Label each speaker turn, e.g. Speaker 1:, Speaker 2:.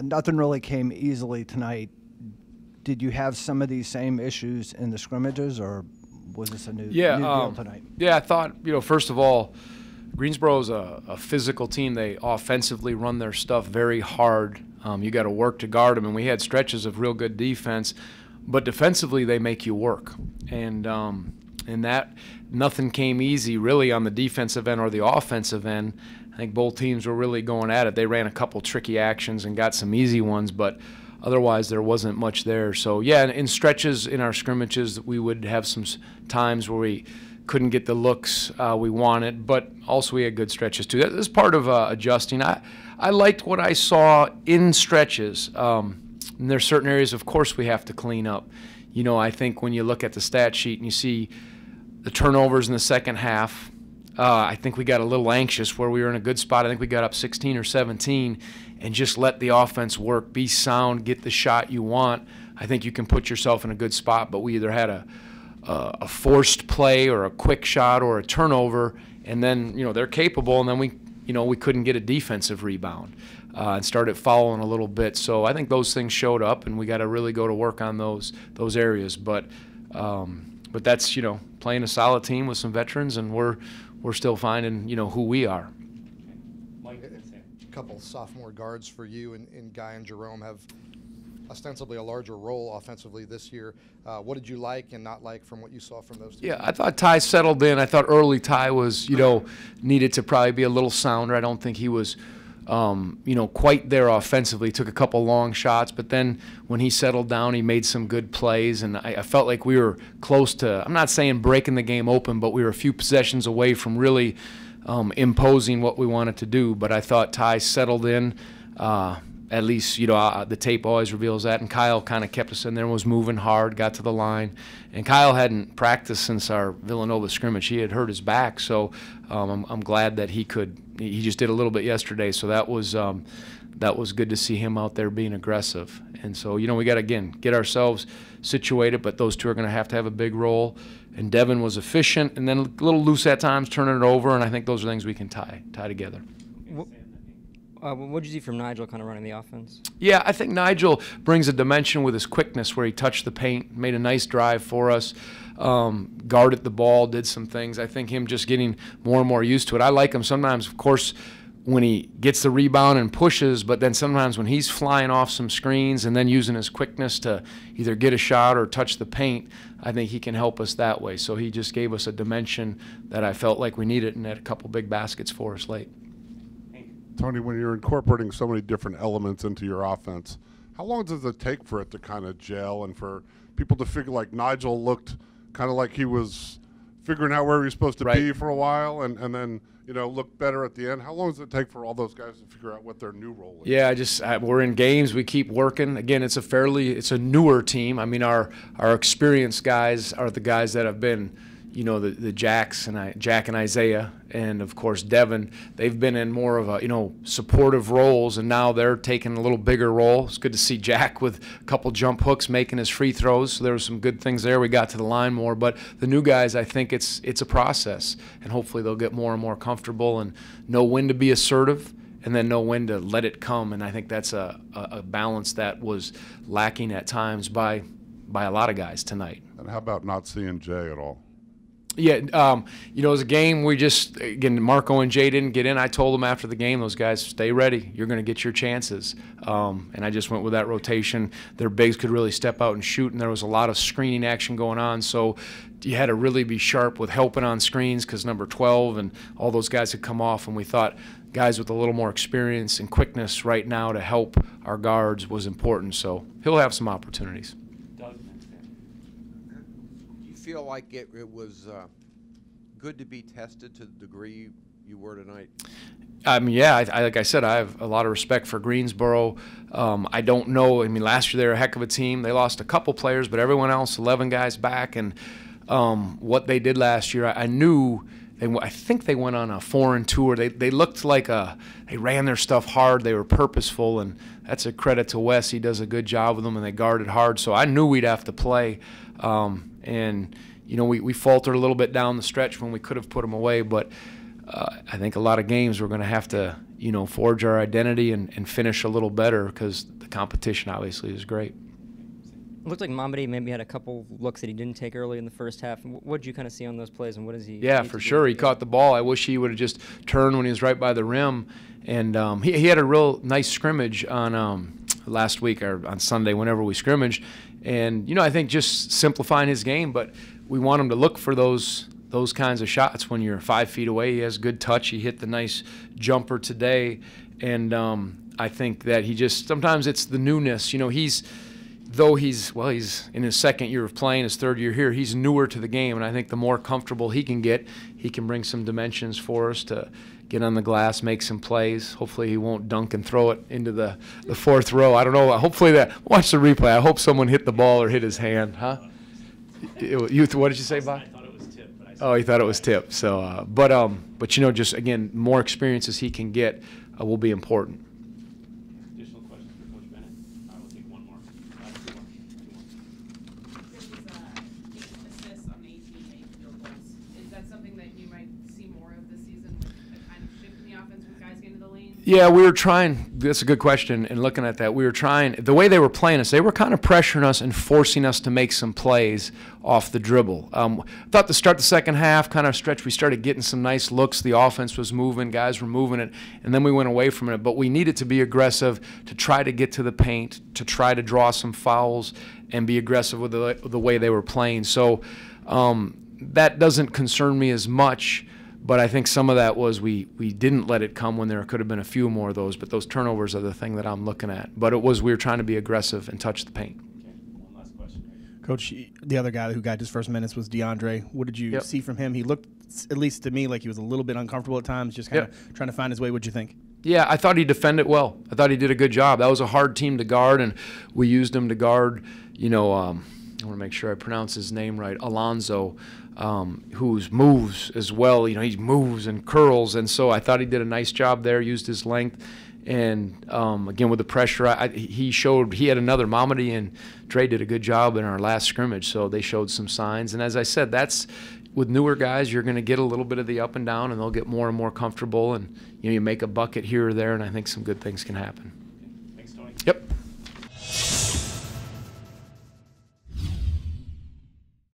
Speaker 1: Nothing really came easily tonight. Did you have some of these same issues in the scrimmages, or was this a new deal tonight?
Speaker 2: Yeah, I thought, first of all, Greensboro's a physical team. They offensively run their stuff very hard. You got to work to guard them, and we had stretches of real good defense, but defensively they make you work. And that nothing came easy really on the defensive end or the offensive end. I think both teams were really going at it. They ran a couple tricky actions and got some easy ones, but otherwise there wasn't much there. So, yeah, in stretches in our scrimmages, we would have some times where we couldn't get the looks we wanted, but also we had good stretches too. That is part of adjusting. I liked what I saw in stretches. And there's certain areas, of course, we have to clean up. I think when you look at the stat sheet and you see the turnovers in the second half, I think we got a little anxious where we were in a good spot. I think we got up 16 or 17 and just let the offense work, be sound, get the shot you want. I think you can put yourself in a good spot, but we either had a forced play or a quick shot or a turnover, and then they're capable, and then we couldn't get a defensive rebound and started fouling a little bit. So I think those things showed up, and we got to really go to work on those areas. But that's playing a solid team with some veterans, and we're still finding who we are.
Speaker 3: A couple sophomore guards for you, and Guy and Jerome have ostensibly a larger role offensively this year. What did you like and not like from what you saw from those two?
Speaker 2: Yeah, I thought Ty settled in. I thought early Ty was, needed to probably be a little sounder. I don't think he was, quite there offensively. He took a couple long shots, but then when he settled down, he made some good plays, and I felt like we were close to, I'm not saying breaking the game open, but we were a few possessions away from really imposing what we wanted to do. But I thought Ty settled in. At least, the tape always reveals that. And Kyle kind of kept us in there and was moving hard, got to the line. And Kyle hadn't practiced since our Villanova scrimmage. He had hurt his back, so I'm glad that he just did a little bit yesterday. So that was good to see him out there being aggressive. And so, we got to, again, get ourselves situated, but those two are going to have a big role. And Devin was efficient and then a little loose at times, turning it over, and I think those are things we can tie together.
Speaker 4: What did you see from Nigel kind of running the offense?
Speaker 2: Yeah, I think Nigel brings a dimension with his quickness where he touched the paint, made a nice drive for us, guarded the ball, did some things. I think him just getting more and more used to it. I like him sometimes, of course, when he gets the rebound and pushes, but then sometimes when he's flying off some screens and then using his quickness to either get a shot or touch the paint, I think he can help us that way. So he just gave us a dimension that I felt like we needed and had a couple big baskets for us late.
Speaker 5: Tony, when you're incorporating so many different elements into your offense, how long does it take for it to kind of gel and for people to figure, like Nigel looked kind of like he was figuring out where he was supposed to be for a while and then, looked better at the end? How long does it take for all those guys to figure out what their new role is?
Speaker 2: Yeah, we're in games. We keep working. Again, it's a newer team. I mean, our experienced guys are the guys that have been, the Jack and Isaiah, and of course Devin. They've been in more of a supportive roles, and now they're taking a little bigger role. It's good to see Jack with a couple jump hooks, making his free throws. So there were some good things there. We got to the line more, but the new guys, I think it's a process, and hopefully they'll get more and more comfortable and know when to be assertive and then know when to let it come. And I think that's a balance that was lacking at times by a lot of guys tonight.
Speaker 5: And how about not seeing Jay at all?
Speaker 2: Yeah, it was a game we just, again, Marco and Jay didn't get in. I told them after the game, those guys, stay ready. You're going to get your chances. And I just went with that rotation. Their bigs could really step out and shoot, and there was a lot of screening action going on. So you had to really be sharp with helping on screens because number 12 and all those guys had come off, and we thought guys with a little more experience and quickness right now to help our guards was important. So he'll have some opportunities.
Speaker 6: Feel like it was good to be tested to the degree you were tonight?
Speaker 2: Yeah, like I said, I have a lot of respect for Greensboro. I don't know. I mean, last year they were a heck of a team. They lost a couple players, but everyone else, 11 guys back. And what they did last year, I knew. I think they went on a foreign tour. They looked like they ran their stuff hard. They were purposeful, and that's a credit to Wes. He does a good job with them, and they guarded hard. So I knew we'd have to play. And we faltered a little bit down the stretch when we could have put them away, but I think a lot of games we're going to have to, you know, forge our identity and finish a little better because the competition obviously is great.
Speaker 4: It looked like Mamadi maybe had a couple looks that he didn't take early in the first half. What did you kind of see on those plays, and what does he?
Speaker 2: Yeah, for sure. He caught the ball. I wish he would have just turned when he was right by the rim. And he had a real nice scrimmage on last week or on Sunday, whenever we scrimmaged. And, you know, I think just simplifying his game, but we want him to look for those kinds of shots when you're 5 feet away. He has good touch. He hit the nice jumper today. And I think that he just, sometimes it's the newness. You know, he's in his second year of playing, his third year here, he's newer to the game. And I think the more comfortable he can get, he can bring some dimensions for us to get on the glass, make some plays. Hopefully he won't dunk and throw it into the fourth row. I don't know. Hopefully watch the replay. I hope someone hit the ball or hit his hand. Huh? What did you say, Bob?
Speaker 7: I thought it was tipped.
Speaker 2: Oh, he thought it was tipped. So, but you know, just again, more experiences he can get will be important.
Speaker 7: Additional questions for Coach Bennett? I will take one more.
Speaker 8: Assists on 18 made field goals. Is that something that you might see more of this season, with a kind of shift in the offense with guys getting to the lane?
Speaker 2: Yeah, we were trying. That's a good question. And looking at that, we were trying. The way they were playing us, they were kind of pressuring us and forcing us to make some plays off the dribble. Thought to start the second half, kind of stretch, we started getting some nice looks. The offense was moving, guys were moving it, and then we went away from it. But we needed to be aggressive to try to get to the paint, to try to draw some fouls, and be aggressive with the way they were playing. So that doesn't concern me as much. But I think some of that was we didn't let it come when there could have been a few more of those. But those turnovers are the thing that I'm looking at. But it was we were trying to be aggressive and touch the paint.
Speaker 7: Okay, one last question.
Speaker 9: Coach, the other guy who got his first minutes was DeAndre. What did you see from him? He looked, at least to me, like he was a little bit uncomfortable at times, just kind of trying to find his way. What did you think?
Speaker 2: Yeah, I thought he defended well. I thought he did a good job. That was a hard team to guard, and we used him to guard, you know, I want to make sure I pronounce his name right, Alonzo, who's moves as well. You know, he moves and curls, and so I thought he did a nice job there, used his length. And, again, with the pressure, he showed he had another. Mamadi and Dre did a good job in our last scrimmage, so they showed some signs. And as I said, that's with newer guys, you're going to get a little bit of the up and down, and they'll get more and more comfortable. And, you know, you make a bucket here or there, and I think some good things can happen.